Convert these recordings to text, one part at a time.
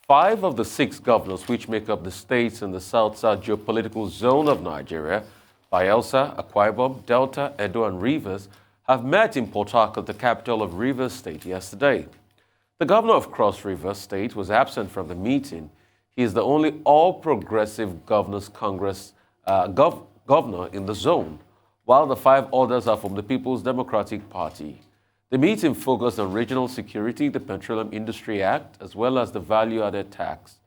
5 of the 6 governors which make up the states in the South-South geopolitical zone of Nigeria, Bayelsa, Akwa Ibom, Delta, Edo, and Rivers, have met in Port Harcourt, the capital of Rivers State, yesterday. The governor of Cross River State was absent from the meeting. He is the only all-progressive governors Congress governor in the zone, while the 5 others are from the People's Democratic Party. The meeting focused on regional security, the Petroleum Industry Act, as well as the value-added tax.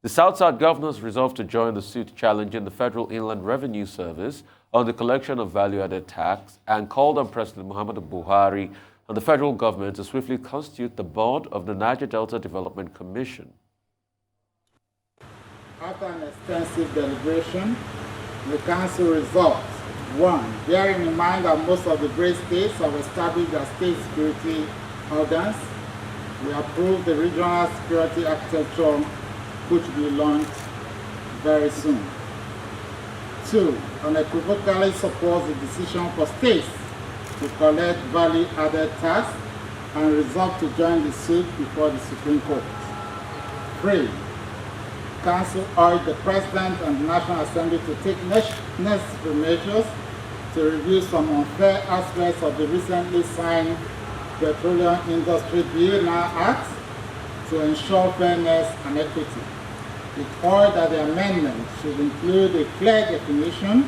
The South-South governors resolved to join the suit challenging the Federal Inland Revenue Service on the collection of value-added tax and called on President Muhammadu Buhari and the federal government to swiftly constitute the board of the Niger Delta Development Commission. After an extensive deliberation, the Council resolved: 1. Bearing in mind that most of the great states have established their state security organs, we approve the regional security architecture which will be launched very soon. 2. Unequivocally supports the decision for states to collect value-added tax and resolve to join the suit before the Supreme Court. 3. Council urged the President and the National Assembly to take necessary measures to review some unfair aspects of the recently signed Petroleum Industry Bill now Act to ensure fairness and equity. It urged that the amendment should include a clear definition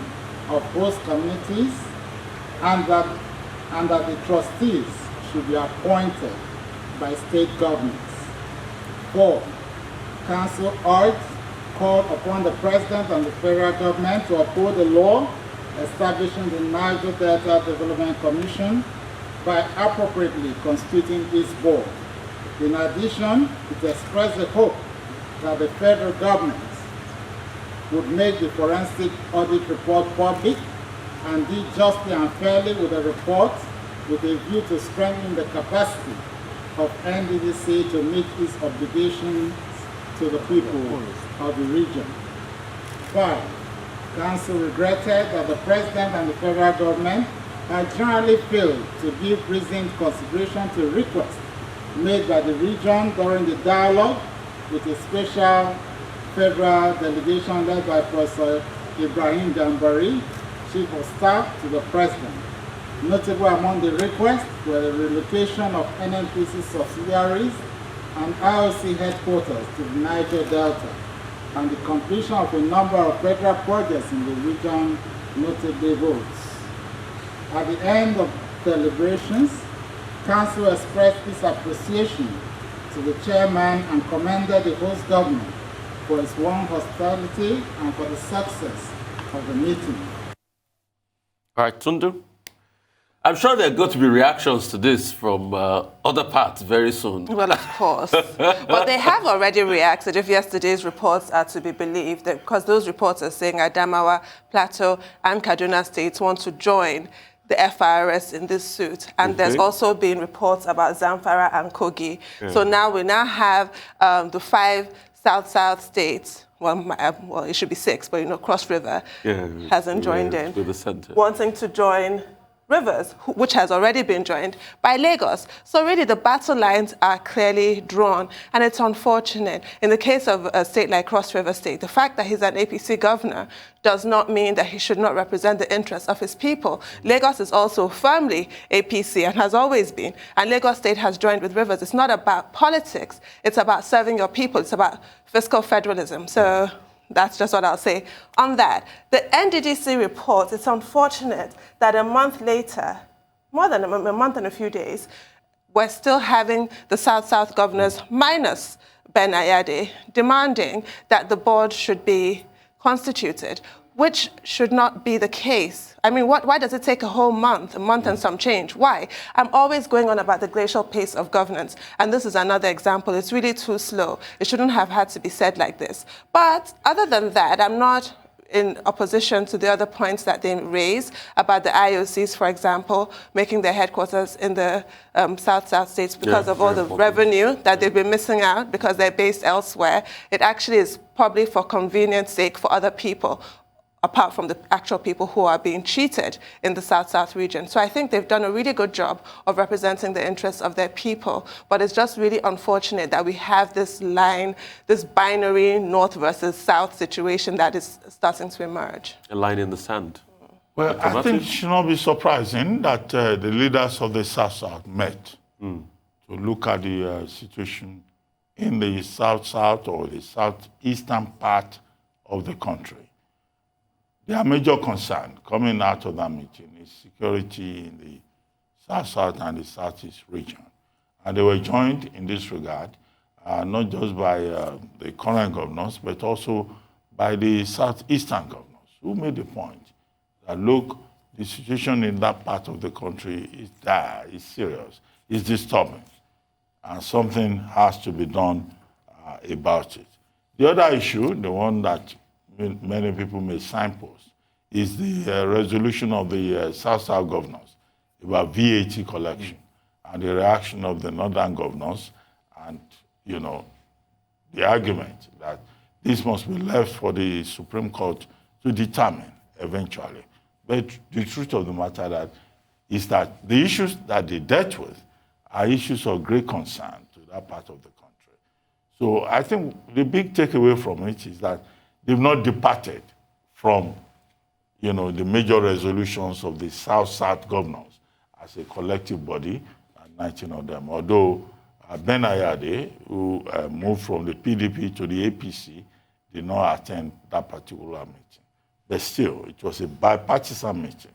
of host communities and that the trustees should be appointed by state governments. 4. Council called upon the President and the federal government to uphold the law establishing the Niger Delta Development Commission by appropriately constituting its board. In addition, it expressed the hope that the federal government would make the forensic audit report public and deal justly and fairly with the report with a view to strengthening the capacity of NDDC to meet its obligations to the people of the region. 5. Council regretted that the President and the federal government had generally failed to give reasoned consideration to requests made by the region during the dialogue with a special federal delegation led by Professor Ibrahim Gambari, Chief of Staff to the President. Notable among the requests were the relocation of NNPC subsidiaries and IOC headquarters to the Niger Delta, and the completion of a number of federal projects in the region, notably roads. At the end of deliberations, Council expressed its appreciation to the chairman and commended the host government for its warm hospitality and for the success of the meeting. All right, Tundu. I'm sure there are going to be reactions to this from other parts very soon. Well, of course. But they have already reacted, if yesterday's reports are to be believed, because those reports are saying Adamawa, Plateau, and Kaduna states want to join the FIRS in this suit. And there's also been reports about Zamfara and Kogi. Yeah. So now we have the 5 South-South states. Well, it should be 6, but Cross River hasn't joined in. With the center. Wanting to join Rivers, which has already been joined by Lagos. So really the battle lines are clearly drawn, and it's unfortunate. In the case of a state like Cross River State, the fact that he's an APC governor does not mean that he should not represent the interests of his people. Lagos is also firmly APC and has always been, and Lagos State has joined with Rivers. It's not about politics, it's about serving your people, it's about fiscal federalism. So that's just what I'll say on that. The NDDC report, it's unfortunate that a month later, more than a month and a few days, we're still having the South-South governors minus Ben Ayade demanding that the board should be constituted, which should not be the case. I mean, why does it take a whole month, and some change? Why? I'm always going on about the glacial pace of governance, and this is another example. It's really too slow. It shouldn't have had to be said like this. But other than that, I'm not in opposition to the other points that they raise about the IOCs, for example, making their headquarters in the South-South states because of all the revenue that they've been missing out because they're based elsewhere. It actually is probably for convenience sake for other people. apart from the actual people who are being cheated in the South-South region. So I think they've done a really good job of representing the interests of their people, but it's just really unfortunate that we have this line, this binary North versus South situation that is starting to emerge. A line in the sand. Well, I think it should not be surprising that the leaders of the South-South met to look at the situation in the South-South or the southeastern part of the country. Their major concern coming out of that meeting is security in the South-South and the Southeast region. And they were joined in this regard, not just by the current governors, but also by the Southeastern governors, who made the point that, look, the situation in that part of the country is dire, is serious, is disturbing, and something has to be done about it. The other issue, the one that many people may signpost, is the resolution of the South-South governors about VAT collection and the reaction of the Northern governors and, the argument that this must be left for the Supreme Court to determine eventually. But the truth of the matter is that the issues that they dealt with are issues of great concern to that part of the country. So I think the big takeaway from it is that they've not departed from, the major resolutions of the South-South governors as a collective body, 19 of them. Although Ben Ayade, who moved from the PDP to the APC, did not attend that particular meeting. But still, it was a bipartisan meeting,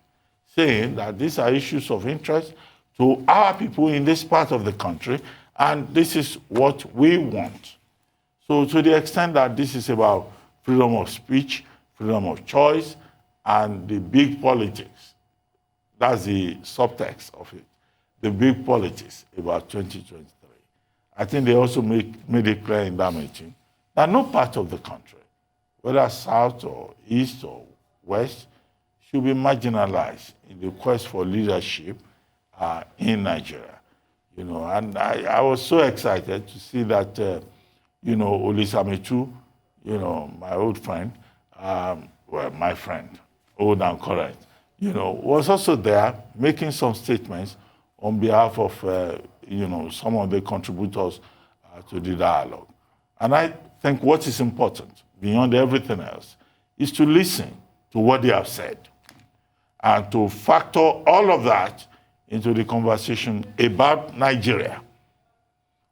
saying that these are issues of interest to our people in this part of the country, and this is what we want. So to the extent that this is about freedom of speech, freedom of choice, and the big politics, that's the subtext of it, the big politics about 2023. I think they also made it clear in that meeting that no part of the country, whether south or east or west, should be marginalized in the quest for leadership in Nigeria. And I was so excited to see that, Olisametu, my old friend, my friend, old and current, was also there making some statements on behalf of, some of the contributors to the dialogue. And I think what is important, beyond everything else, is to listen to what they have said and to factor all of that into the conversation about Nigeria.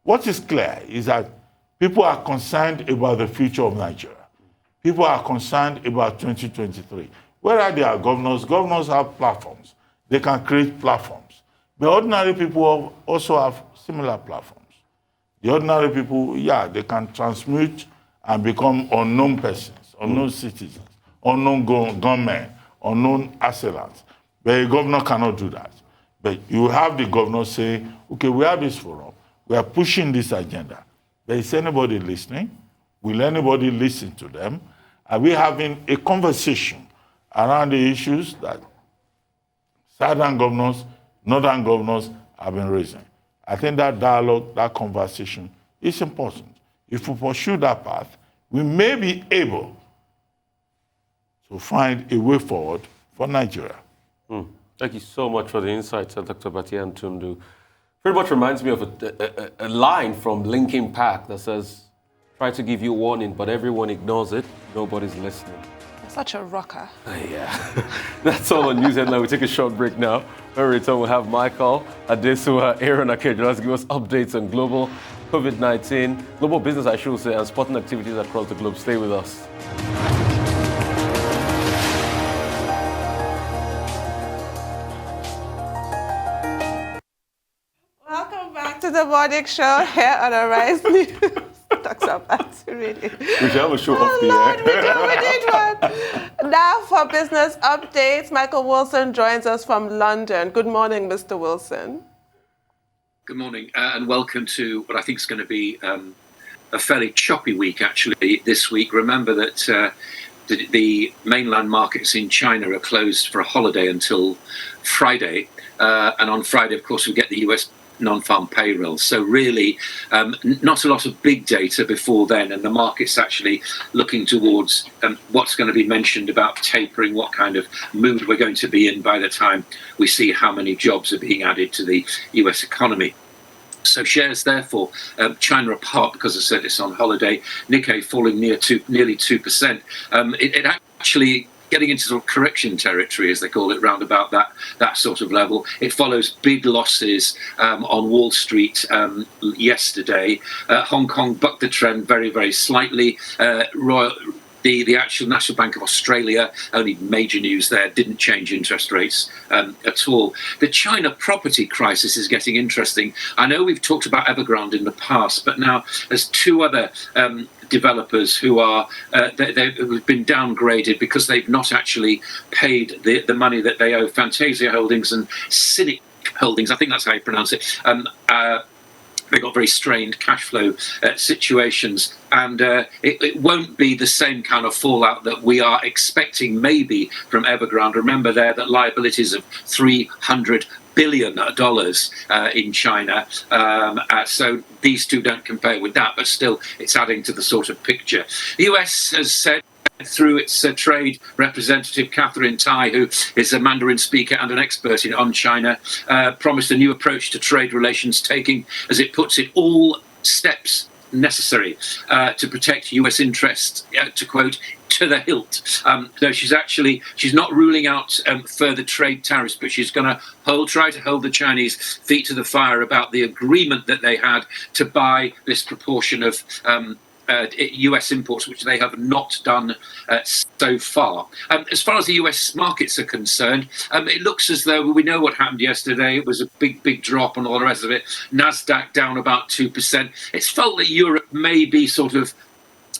What is clear is that people are concerned about the future of Nigeria. People are concerned about 2023. Where they are governors have platforms. They can create platforms. The ordinary people also have similar platforms. The ordinary people, they can transmute and become unknown persons, unknown citizens, unknown gunmen, unknown assailants. But a governor cannot do that. But you have the governor saying, okay, we have this forum, we are pushing this agenda. But is anybody listening? Will anybody listen to them? Are we having a conversation around the issues that southern governors, northern governors have been raising? I think that dialogue, that conversation is important. If we pursue that path, we may be able to find a way forward for Nigeria. Thank you so much for the insights, Dr. Batian Tundu. Very much reminds me of a line from Linkin Park that says, try to give you a warning, but everyone ignores it. Nobody's listening. Such a rocker. Yeah. That's all on News Headline. We take a short break now. When we return, we'll have Michael Adesua, Aaron Akejo. Let's give us updates on global COVID-19, global business, I should say, and sporting activities across the globe. Stay with us. Welcome back to the morning show here on Arise News. Dr. Batu, really. We should have a show off the Lord, air. we need one. Now for business updates, Michael Wilson joins us from London. Good morning, Mr. Wilson. Good morning, and welcome to what I think is going to be a fairly choppy week, actually, this week. Remember that the mainland markets in China are closed for a holiday until Friday. And on Friday, of course, we get the US non-farm payrolls. So really, not a lot of big data before then, and the market's actually looking towards what's going to be mentioned about tapering, what kind of mood we're going to be in by the time we see how many jobs are being added to the US economy. So shares, therefore, China apart, because I said it's on holiday, Nikkei falling nearly 2%. It actually getting into sort of correction territory, as they call it, round about that sort of level. It follows big losses on Wall Street yesterday. Hong Kong bucked the trend very, very slightly. The actual National Bank of Australia, only major news there, didn't change interest rates at all. The China property crisis is getting interesting. I know we've talked about Evergrande in the past, but now there's two other developers who are they've been downgraded because they've not actually paid the money that they owe. Fantasia Holdings and Cynic Holdings, I think that's how you pronounce it. They got very strained cash flow situations, and it won't be the same kind of fallout that we are expecting maybe from Evergrande. Remember there that liabilities of $300 billion in China. So these two don't compare with that, but still it's adding to the sort of picture. The US has said through its trade representative, Catherine Tai, who is a Mandarin speaker and an expert on China, promised a new approach to trade relations, taking, as it puts it, all steps necessary to protect US interests, to quote, to the hilt. So she's not ruling out further trade tariffs, but she's going to try to hold the Chinese feet to the fire about the agreement that they had to buy this proportion of US imports, which they have not done so far. As far as the US markets are concerned, it looks as though we know what happened yesterday. It was a big drop and all the rest of it. NASDAQ down about 2%. It's felt that Europe may be sort of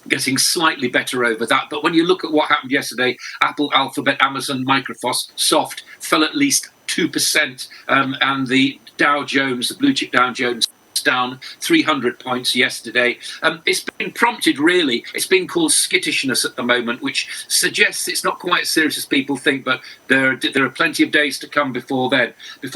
getting slightly better over that. But when you look at what happened yesterday, Apple, Alphabet, Amazon, Microsoft fell at least 2%. And the Dow Jones, the blue chip Dow Jones, down 300 points yesterday. It's been prompted, really, it's been called skittishness at the moment, which suggests it's not quite as serious as people think, but there are plenty of days to come before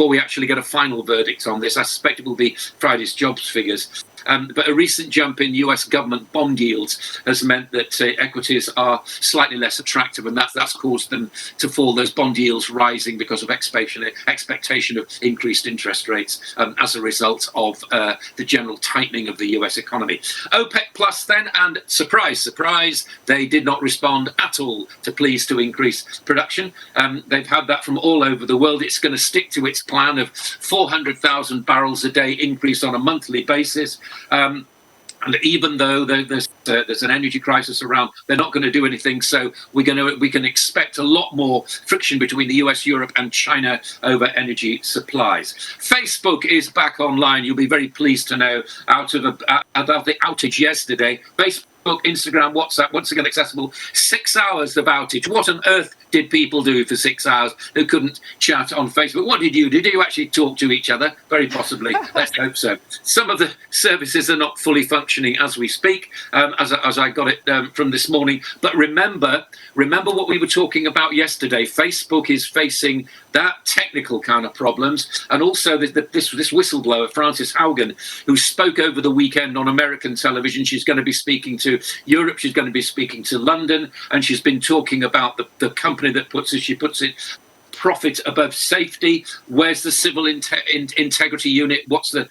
we actually get a final verdict on this. I suspect it will be Friday's jobs figures. But a recent jump in US government bond yields has meant that equities are slightly less attractive, and that's caused them to fall. Those bond yields rising because of expectation of increased interest rates as a result of the general tightening of the US economy. OPEC Plus then, and surprise, surprise, they did not respond at all to pleas to increase production. They've had that from all over the world. It's going to stick to its plan of 400,000 barrels a day increase on a monthly basis. And even though there's an energy crisis around, they're not going to do anything. So we can expect a lot more friction between the US, Europe, and China over energy supplies. Facebook is back online. You'll be very pleased to know about the outage yesterday. Facebook, Instagram, WhatsApp, once again accessible. 6 hours of outage. What on earth did people do for 6 hours who couldn't chat on Facebook? What did you do? Did you actually talk to each other? Very possibly. Let's hope so. Some of the services are not fully functioning as we speak, as I got it from this morning. But remember what we were talking about yesterday. Facebook is facing that technical kind of problems, and also this whistleblower, Frances Haugen, who spoke over the weekend on American television. She's going to be speaking to Europe, she's going to be speaking to London, and she's been talking about the company that puts it, profit above safety. Where's the civil integrity unit? What's the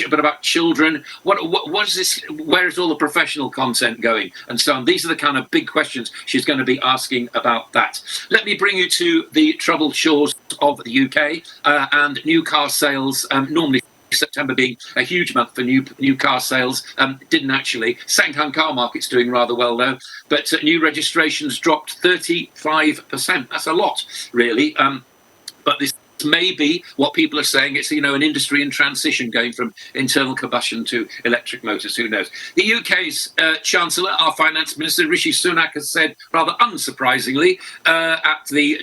but about children? What is this? Where is all the professional content going? And so on. These are the kind of big questions she's going to be asking about that. Let me bring you to the troubled shores of the UK and new car sales. Normally September being a huge month for new car sales, didn't actually. Second-hand car market's doing rather well though, but new registrations dropped 35%. That's a lot, really. But this may be what people are saying. It's an industry in transition, going from internal combustion to electric motors. Who knows? The UK's Chancellor, our Finance Minister Rishi Sunak, has said, rather unsurprisingly, at the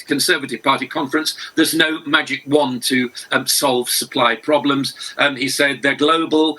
Conservative Party conference, there's no magic wand to solve supply problems. He said they're global.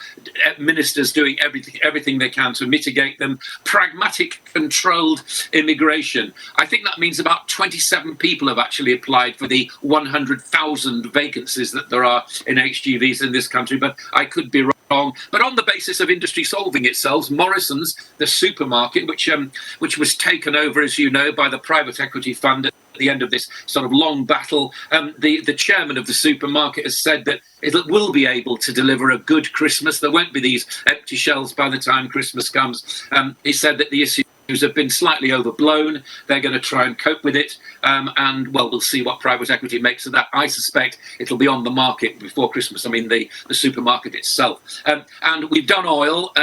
Ministers doing everything they can to mitigate them. Pragmatic, controlled immigration. I think that means about 27 people have actually applied for the 100 300,000 vacancies that there are in HGVs in this country, but I could be wrong. But on the basis of industry solving itself, Morrison's, the supermarket, which was taken over, as you know, by the private equity fund at the end of this sort of long battle, the chairman of the supermarket has said that it will be able to deliver a good Christmas. There won't be these empty shelves by the time Christmas comes. He said that the issues have been slightly overblown. They're going to try and cope with it. And, well, we'll see what private equity makes of that. I suspect it'll be on the market before Christmas. I mean, the supermarket itself. And we've done oil.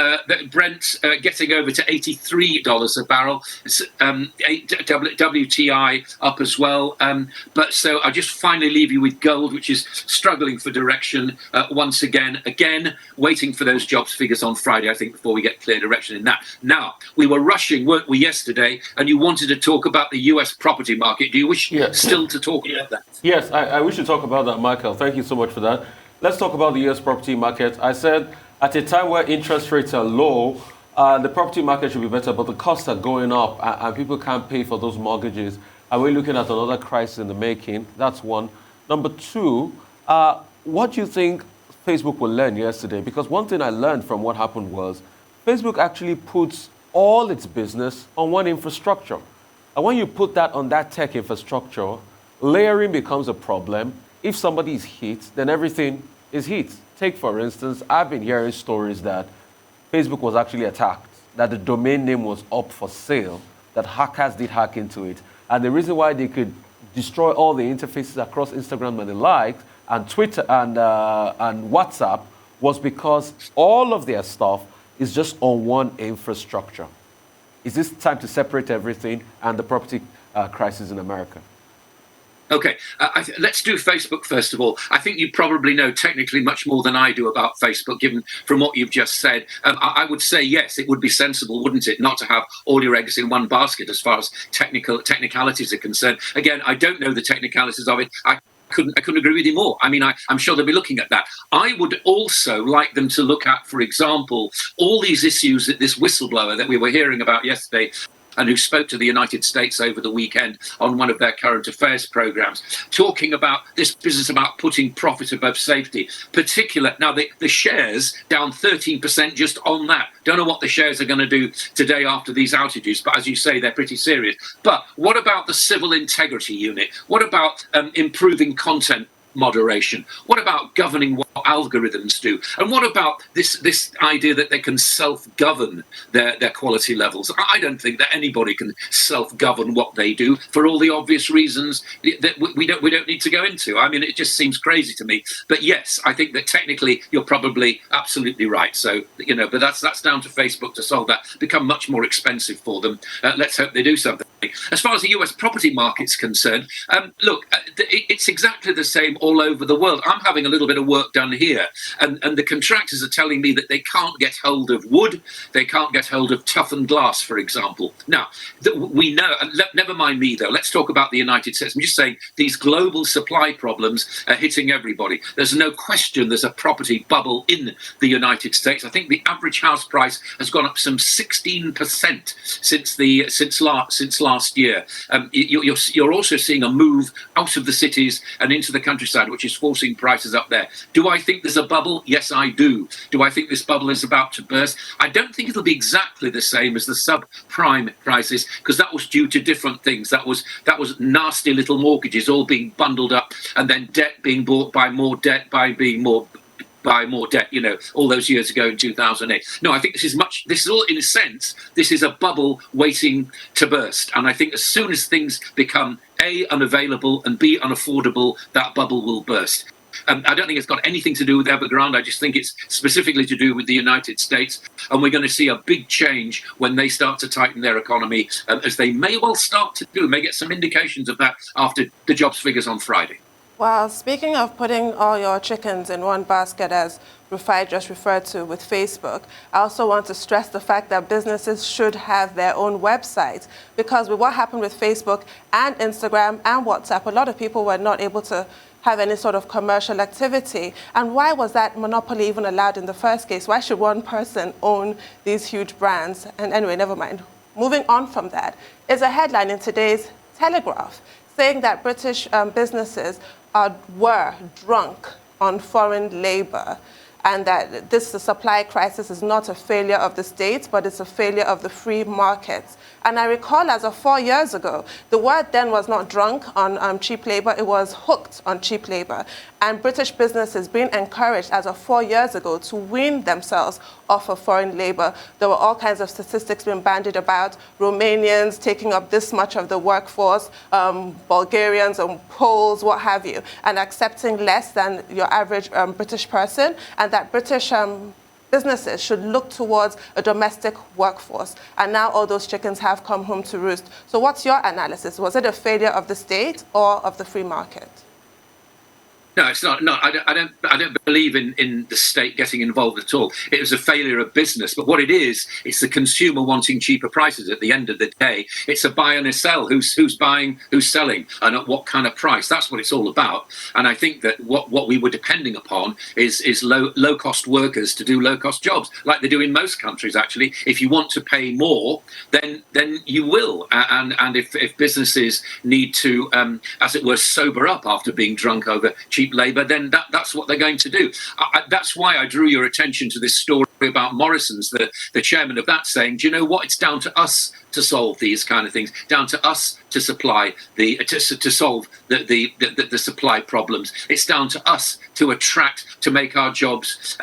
Brent getting over to $83 a barrel. WTI up as well. But so I'll just finally leave you with gold, which is struggling for direction once again. Again, waiting for those jobs figures on Friday, I think, before we get clear direction in that. Now, we were rushing, weren't we, yesterday, and you wanted to talk about the US property market. Do you wish still to talk about that? Yes, I wish to talk about that, Michael. Thank you so much for that. Let's talk about the US property market. I said at a time where interest rates are low, the property market should be better, but the costs are going up and people can't pay for those mortgages. And we're looking at another crisis in the making. That's one. Number two, what do you think Facebook will learn yesterday? Because one thing I learned from what happened was Facebook actually puts all its business on one infrastructure. And when you put that on that tech infrastructure, layering becomes a problem. If somebody is hit, then everything is hit. Take, for instance, I've been hearing stories that Facebook was actually attacked, that the domain name was up for sale, that hackers did hack into it. And the reason why they could destroy all the interfaces across Instagram and the like, and Twitter and WhatsApp, was because all of their stuff is just on one infrastructure. Is this time to separate everything and the property crisis in America? Okay, let's do Facebook first of all. I think you probably know technically much more than I do about Facebook, given from what you've just said. I would say yes, it would be sensible, wouldn't it, not to have all your eggs in one basket as far as technicalities are concerned. Again, I don't know the technicalities of it. I couldn't agree with you more. I mean, I'm sure they'll be looking at that. I would also like them to look at, for example, all these issues that this whistleblower that we were hearing about yesterday, and who spoke to the United States over the weekend on one of their current affairs programs, talking about this business about putting profit above safety. Now, the shares down 13% just on that. Don't know what the shares are going to do today after these outages, but as you say, they're pretty serious. But what about the Civil Integrity Unit? What about improving content moderation? What about governing what algorithms do? And what about this idea that they can self-govern their quality levels? I don't think that anybody can self-govern what they do for all the obvious reasons that we don't need to go into. I mean, it just seems crazy to me. But yes, I think that technically you're probably absolutely right. So, you know, but that's down to Facebook to solve that. Become much more expensive for them. Let's hope they do something. As far as the US property market's concerned, look, it's exactly the same all over the world. I'm having a little bit of work done here, and the contractors are telling me that they can't get hold of wood, they can't get hold of toughened glass, for example. Now, we know, never mind me though, let's talk about the United States. I'm just saying these global supply problems are hitting everybody. There's no question there's a property bubble in the United States. I think the average house price has gone up some 16% since last year. You're also seeing a move out of the cities and into the countryside, which is forcing prices up there. Do I think there's a bubble? Yes, I do. Do I think this bubble is about to burst? I don't think it'll be exactly the same as the subprime crisis, because that was due to different things. That was nasty little mortgages all being bundled up, and then debt being bought by more debt by more debt, you know, all those years ago in 2008. No, I think this is all, in a sense, this is a bubble waiting to burst. And I think as soon as things become A, unavailable, and B, unaffordable, that bubble will burst. I don't think it's got anything to do with Evergrande. I just think it's specifically to do with the United States. And we're going to see a big change when they start to tighten their economy, as they may well start to do. We may get some indications of that after the jobs figures on Friday. Well, speaking of putting all your chickens in one basket, as Rufai just referred to with Facebook, I also want to stress the fact that businesses should have their own websites, because with what happened with Facebook and Instagram and WhatsApp, a lot of people were not able to have any sort of commercial activity. And why was that monopoly even allowed in the first case? Why should one person own these huge brands? And anyway, never mind. Moving on from that is a headline in today's Telegraph, saying that British businesses were drunk on foreign labor, and that the supply crisis is not a failure of the states, but it's a failure of the free markets. And I recall as of 4 years ago, the word then was not drunk on cheap labor, it was hooked on cheap labor. And British businesses being encouraged as of 4 years ago to wean themselves off of foreign labor. There were all kinds of statistics being bandied about, Romanians taking up this much of the workforce, Bulgarians and Poles, what have you, and accepting less than your average British person, and that British businesses should look towards a domestic workforce. And now all those chickens have come home to roost. So what's your analysis? Was it a failure of the state or of the free market? No, it's not. No, I don't believe in the state getting involved at all. It was a failure of business. But what it is, it's the consumer wanting cheaper prices at the end of the day. It's a buy and a sell. Who's buying, who's selling, and at what kind of price. That's what it's all about. And I think that what we were depending upon is low cost workers to do low cost jobs, like they do in most countries. Actually, if you want to pay more, then you will. And if businesses need to, as it were, sober up after being drunk over cheap labour, then that's what they're going to do. That's why I drew your attention to this story about Morrison's, the chairman of that, saying, do you know what, it's down to us to solve these kind of things, down to us to supply to solve the supply problems. It's down to us to attract, to make our jobs,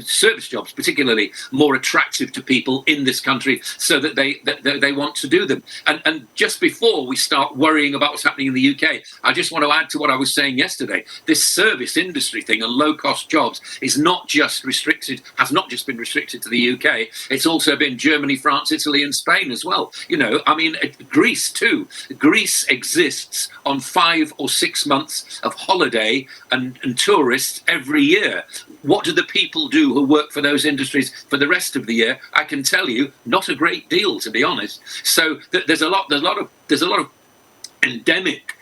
service jobs particularly, more attractive to people in this country, so that they want to do them. And just before we start worrying about what's happening in the UK, I just want to add to what I was saying yesterday. This service industry thing and low cost jobs is not just restricted, has not just been restricted to the UK. It's also been Germany, France, Italy, and Spain as well. You know, I mean, Greece too. Greece exists on 5 or 6 months of holiday and tourists every year. What do the people do who work for those industries for the rest of the year? I can tell you, not a great deal, to be honest. So there's a lot of endemic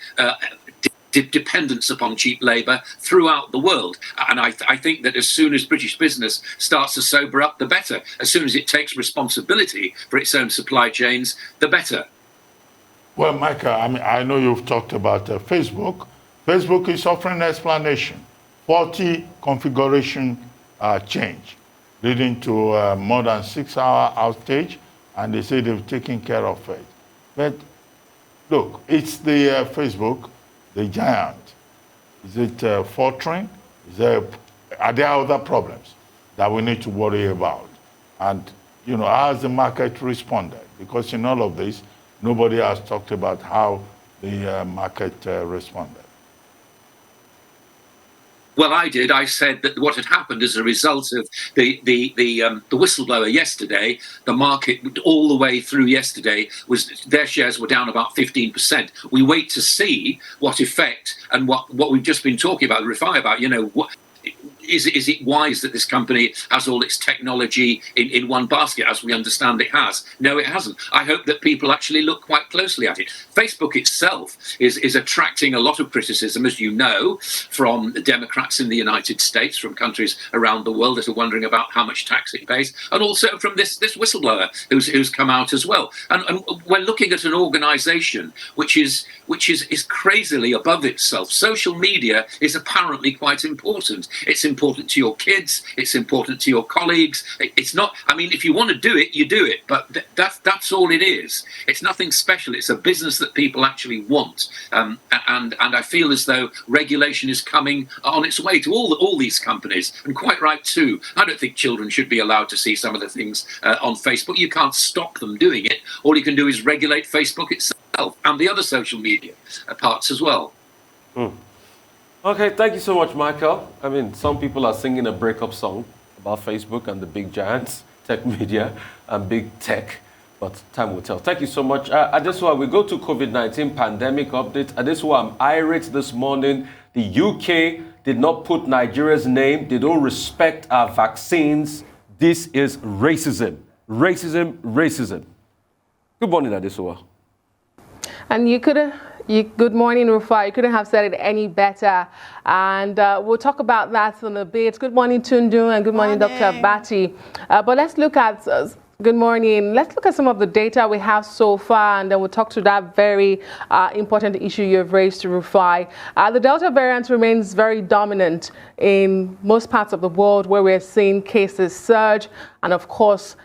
dependence upon cheap labour throughout the world. And I think that as soon as British business starts to sober up, the better. As soon as it takes responsibility for its own supply chains, the better. Well, Micah, I mean, I know you've talked about Facebook. Facebook is offering an explanation. 40 configuration change, leading to more than 6-hour outage, and they say they've taken care of it. But look, it's the Facebook, the giant. Is it faltering? Are there other problems that we need to worry about? And, you know, how has the market responded? Because in all of this, nobody has talked about how the market responded. Well, I did. I said that what had happened as a result of the whistleblower yesterday, the market all the way through yesterday their shares were down about 15%. We wait to see what effect and what we've just been talking about, Rifai, about, you know, what. Is it wise that this company has all its technology in one basket, as we understand it has? No, it hasn't. I hope that people actually look quite closely at it. Facebook itself is attracting a lot of criticism, as you know, from the Democrats in the United States, from countries around the world that are wondering about how much tax it pays, and also from this whistleblower who's come out as well. And we're looking at an organisation which is crazily above itself. Social media is apparently quite important. It's important to your kids. It's important to your colleagues. It's not. I mean, if you want to do it, you do it. But that's all it is. It's nothing special. It's a business that people actually want. And I feel as though regulation is coming on its way to all these companies, and quite right too. I don't think children should be allowed to see some of the things on Facebook. You can't stop them doing it. All you can do is regulate Facebook itself and the other social media parts as well. Okay, thank you so much, Michael. I mean, some people are singing a breakup song about Facebook and the big giants, tech media, and big tech, but time will tell. Thank you so much. Adesua, we go to COVID-19 pandemic update. Adesua, I'm irate this morning. The UK did not put Nigeria's name. They don't respect our vaccines. This is racism. Racism, racism. Good morning, Adesua. And good morning, Rufai. You couldn't have said it any better. And we'll talk about that in a bit. Good morning, Tundu, and good morning, Dr. Bati. But let's look at Good morning. Let's look at some of the data we have so far, and then we'll talk to that very important issue you've raised to Rufai. The Delta variant remains very dominant in most parts of the world where we're seeing cases surge, and of course,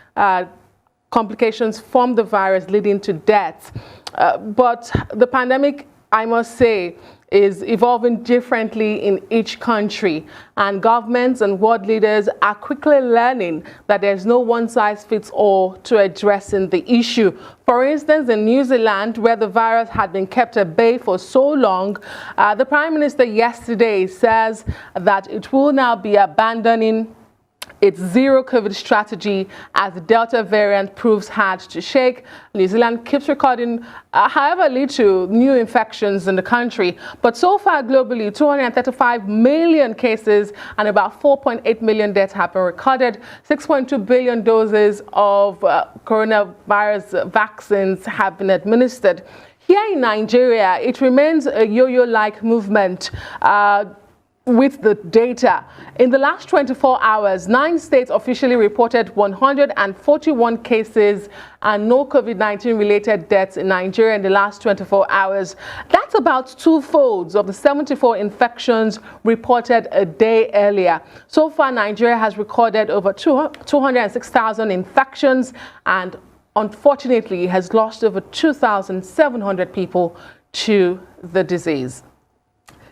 complications from the virus leading to deaths. But the pandemic, I must say, is evolving differently in each country, and governments and world leaders are quickly learning that there's no one-size-fits-all to addressing the issue. For instance, in New Zealand, where the virus had been kept at bay for so long, the Prime Minister yesterday says that it will now be abandoning its zero COVID strategy as the Delta variant proves hard to shake. New Zealand keeps recording, however little, new infections in the country. But so far globally, 235 million cases and about 4.8 million deaths have been recorded. 6.2 billion doses of coronavirus vaccines have been administered. Here in Nigeria, it remains a yo-yo-like movement. With the data, in the last 24 hours, 9 states officially reported 141 cases and no COVID-19 related deaths in Nigeria in the last 24 hours. That's about 2-folds of the 74 infections reported a day earlier. So far, Nigeria has recorded over 206,000 infections and unfortunately has lost over 2,700 people to the disease.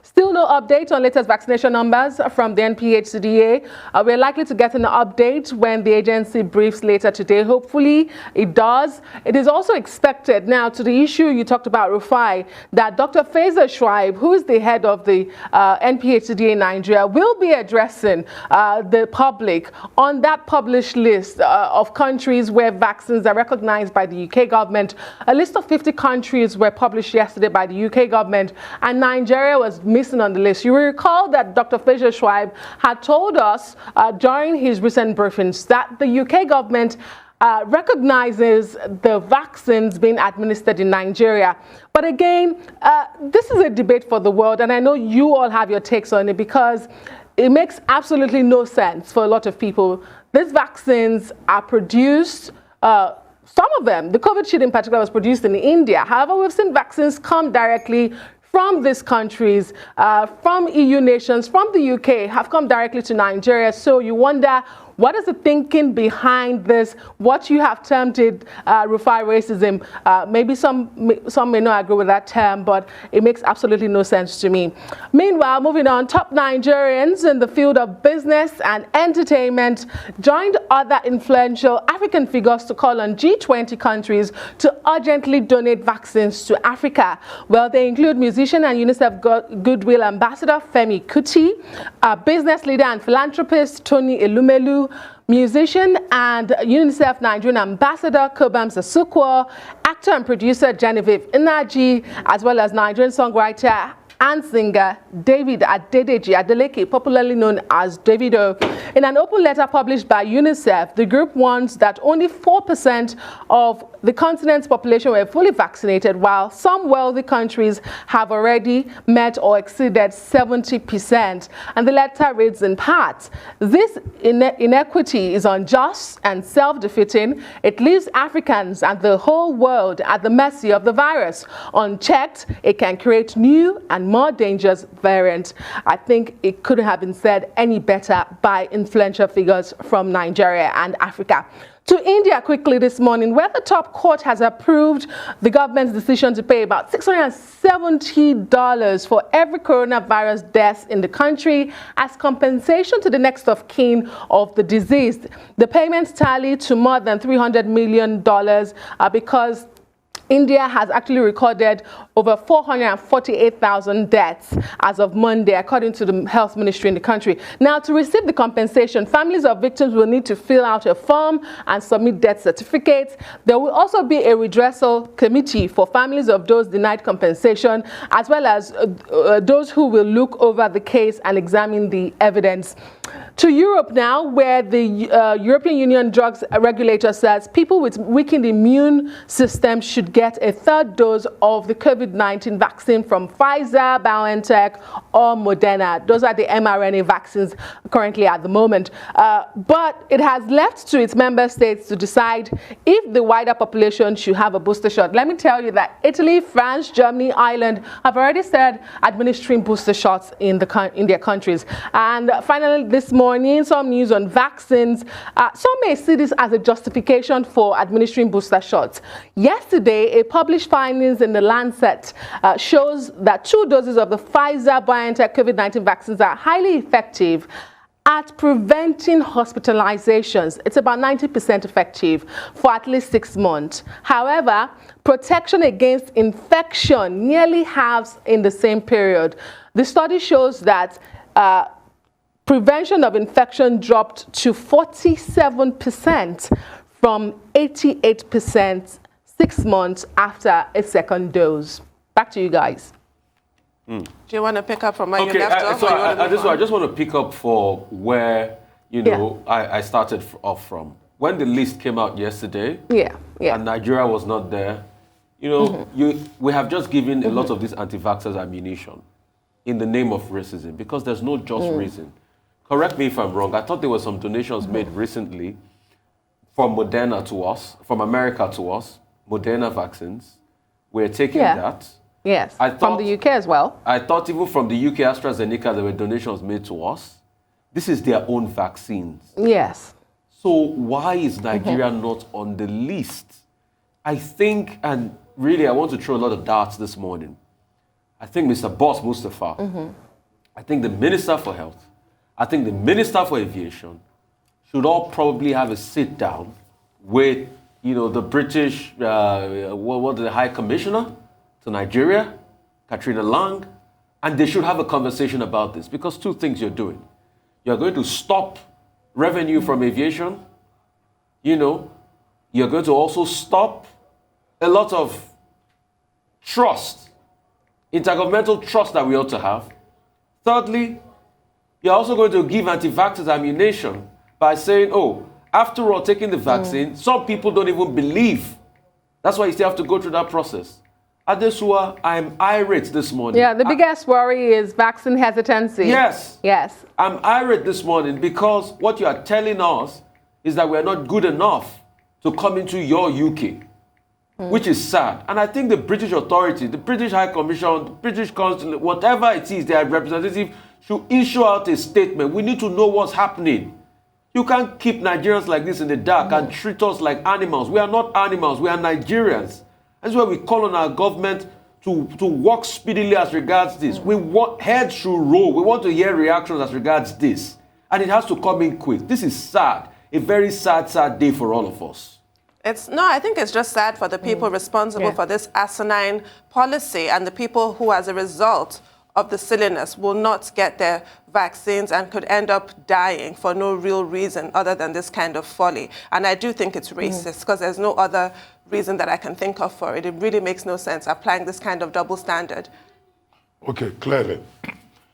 Still no update on latest vaccination numbers from the NPHCDA. We're likely to get an update when the agency briefs later today. Hopefully it does. It is also expected now to the issue you talked about, Rufai, that Dr. Faisal Schreib, who is the head of the NPHCDA in Nigeria, will be addressing the public on that published list of countries where vaccines are recognized by the UK government. A list of 50 countries were published yesterday by the UK government, and Nigeria was missing on the list. You will recall that Dr. Faisal Schreib had told us during his recent briefings that the UK government recognizes the vaccines being administered in Nigeria. But again, this is a debate for the world, and I know you all have your takes on it because it makes absolutely no sense for a lot of people. These vaccines are produced, some of them, the COVID shield in particular, was produced in India. However, we've seen vaccines come directly from these countries, from EU nations, from the UK, have come directly to Nigeria. So you wonder, what is the thinking behind this? What you have termed it, Rufai, racism. Maybe some may not agree with that term, but it makes absolutely no sense to me. Meanwhile, moving on, top Nigerians in the field of business and entertainment joined other influential African figures to call on G20 countries to urgently donate vaccines to Africa. Well, they include musician and UNICEF Goodwill Ambassador Femi Kuti, business leader and philanthropist Tony Elumelu, musician and UNICEF Nigerian Ambassador Kobam Sasukwo, actor and producer Genevieve Inaji, as well as Nigerian songwriter and singer David Adedeji Adeleke, popularly known as Davido. In an open letter published by UNICEF, the group warns that only 4% of the continent's population were fully vaccinated, while some wealthy countries have already met or exceeded 70%. And the letter reads in part, this inequity is unjust and self-defeating. It leaves Africans and the whole world at the mercy of the virus. Unchecked, it can create new and more dangerous variants. I think it couldn't have been said any better by influential figures from Nigeria and Africa. To India quickly this morning, where the top court has approved the government's decision to pay about $670 for every coronavirus death in the country as compensation to the next of kin of the deceased. The payments tally to more than $300 million because India has actually recorded over 448,000 deaths as of Monday, according to the health ministry in the country. Now, to receive the compensation, families of victims will need to fill out a form and submit death certificates. There will also be a redressal committee for families of those denied compensation, as well as those who will look over the case and examine the evidence. To Europe now, where the European Union drugs regulator says people with weakened immune systems should get get a third dose of the COVID-19 vaccine from Pfizer, BioNTech, or Moderna. Those are the mRNA vaccines currently at the moment. But it has left to its member states to decide if the wider population should have a booster shot. Let me tell you that Italy, France, Germany, Ireland have already started administering booster shots in their countries. And finally, this morning, some news on vaccines. Some may see this as a justification for administering booster shots. Yesterday, a published findings in the Lancet shows that 2 doses of the Pfizer-BioNTech COVID-19 vaccines are highly effective at preventing hospitalizations. It's about 90% effective for at least 6 months. However, protection against infection nearly halves in the same period. The study shows that prevention of infection dropped to 47% from 88% 6 months after a second dose. Back to you guys. Do you want to pick up from where you Okay, left off? I just want to pick up for where, I started off from. When the list came out yesterday, and Nigeria was not there, we have just given a lot of these anti-vaxxers ammunition in the name of racism because there's no just reason. Correct me if I'm wrong. I thought there were some donations made recently from Moderna to us, from America to us, Moderna vaccines. We're taking that. Yes, from the UK as well. I thought even from the UK, AstraZeneca, there were donations made to us. This is their own vaccines. Yes. So why is Nigeria not on the list? I think, and really I want to throw a lot of darts this morning. I think Mr. Boss Mustafa, I think the Minister for Health, I think the Minister for Aviation should all probably have a sit down with, the British, the High Commissioner to Nigeria, Katrina Lang, and they should have a conversation about this because 2 things you're doing. You're going to stop revenue from aviation. You're going to also stop a lot of trust, intergovernmental trust that we ought to have. Thirdly, you're also going to give anti-vaxxers ammunition by saying, after all, taking the vaccine, some people don't even believe. That's why you still have to go through that process. Adesua, I'm irate this morning. Yeah, the biggest worry is vaccine hesitancy. Yes. Yes. I'm irate this morning because what you are telling us is that we're not good enough to come into your UK, which is sad. And I think the British authority, the British High Commission, the British Consulate, whatever it is, their representative should issue out a statement. We need to know what's happening. You can't keep Nigerians like this in the dark and treat us like animals. We are not animals. We are Nigerians. That's why we call on our government to work speedily as regards this. We want heads should roll. We want to hear reactions as regards this. And it has to come in quick. This is sad. A very sad, sad day for all of us. I think it's just sad for the people responsible for this asinine policy and the people who, as a result of the silliness, will not get their vaccines and could end up dying for no real reason other than this kind of folly. And I do think it's racist because there's no other reason that I can think of for it. It really makes no sense applying this kind of double standard. Okay, clearly.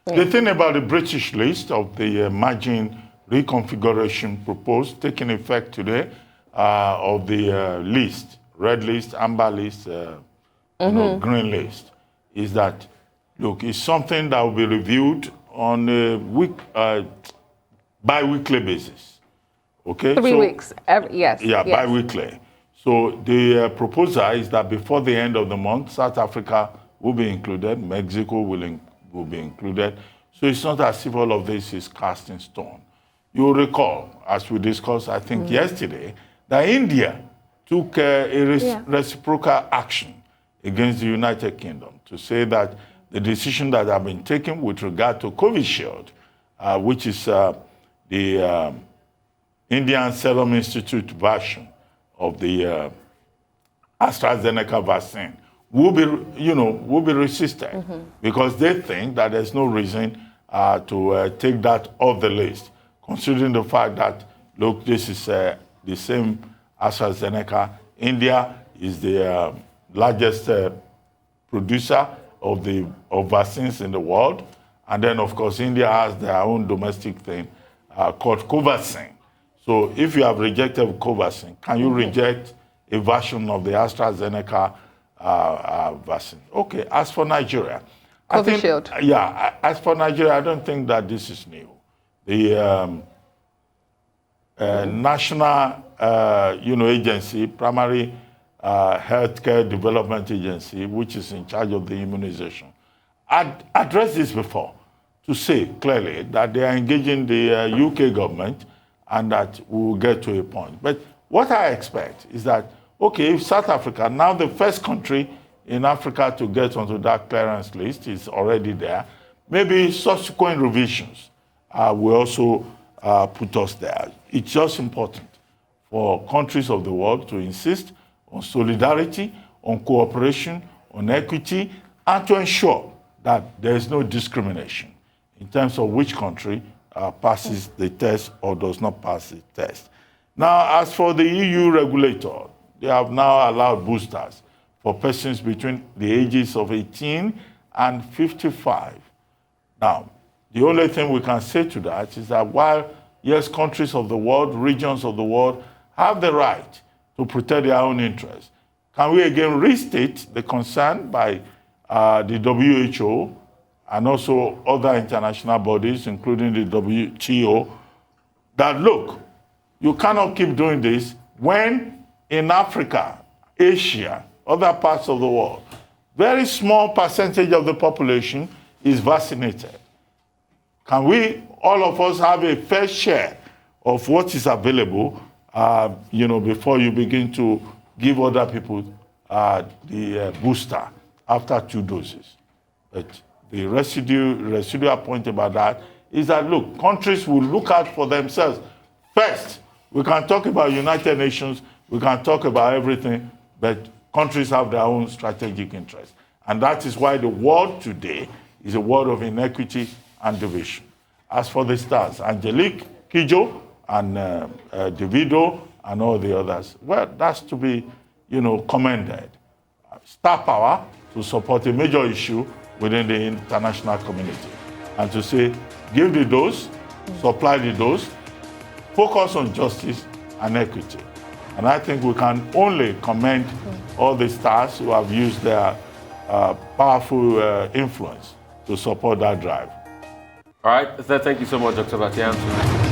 The thing about the British list of the margin reconfiguration proposed, taking effect today, of the list, red list, amber list, green list, is that, look, it's something that will be reviewed on a bi-weekly basis. Okay? 3 weeks. Yes. Yeah, bi-weekly. So the proposal is that before the end of the month, South Africa will be included, Mexico will be included. So it's not as if all of this is cast in stone. You'll recall, as we discussed, I think yesterday, that India took a reciprocal action against the United Kingdom to say that the decision that have been taken with regard to Covishield, which is the Indian Serum Institute version of the AstraZeneca vaccine, will be resisted because they think that there's no reason to take that off the list, considering the fact that, look, this is the same AstraZeneca. India is the largest producer of vaccines in the world. And then, of course, India has their own domestic thing called Covaxin. So if you have rejected Covaxin, can you reject a version of the AstraZeneca vaccine. Okay, as for Nigeria, Covishield. As for Nigeria, I don't think that this is new. The national, agency, primary healthcare development agency, which is in charge of the immunization, addressed this before to say clearly that they are engaging the UK government and that we will get to a point. But what I expect is that, okay, if South Africa, now the first country in Africa to get onto that clearance list, is already there, maybe subsequent revisions will also put us there. It's just important for countries of the world to insist on solidarity, on cooperation, on equity, and to ensure that there is no discrimination in terms of which country passes the test or does not pass the test. Now, as for the EU regulator, they have now allowed boosters for persons between the ages of 18 and 55. Now, the only thing we can say to that is that while, yes, countries of the world, regions of the world have the right to protect their own interests, can we again restate the concern by the WHO and also other international bodies, including the WTO, that look, you cannot keep doing this when in Africa, Asia, other parts of the world, very small percentage of the population is vaccinated. Can we, all of us, have a fair share of what is available, before you begin to give other people the booster after 2 doses? But the residual point about that is that, look, countries will look out for themselves first. We can talk about United Nations, we can talk about everything, but countries have their own strategic interests. And that is why the world today is a world of inequity and division. As for the stars, Angelique Kidjo and Davido and all the others, well, that's to be, commended. Star power to support a major issue within the international community. And to say, give the dose, supply the dose, focus on justice and equity. And I think we can only commend all the stars who have used their powerful influence to support that drive. All right, thank you so much, Dr. Batian.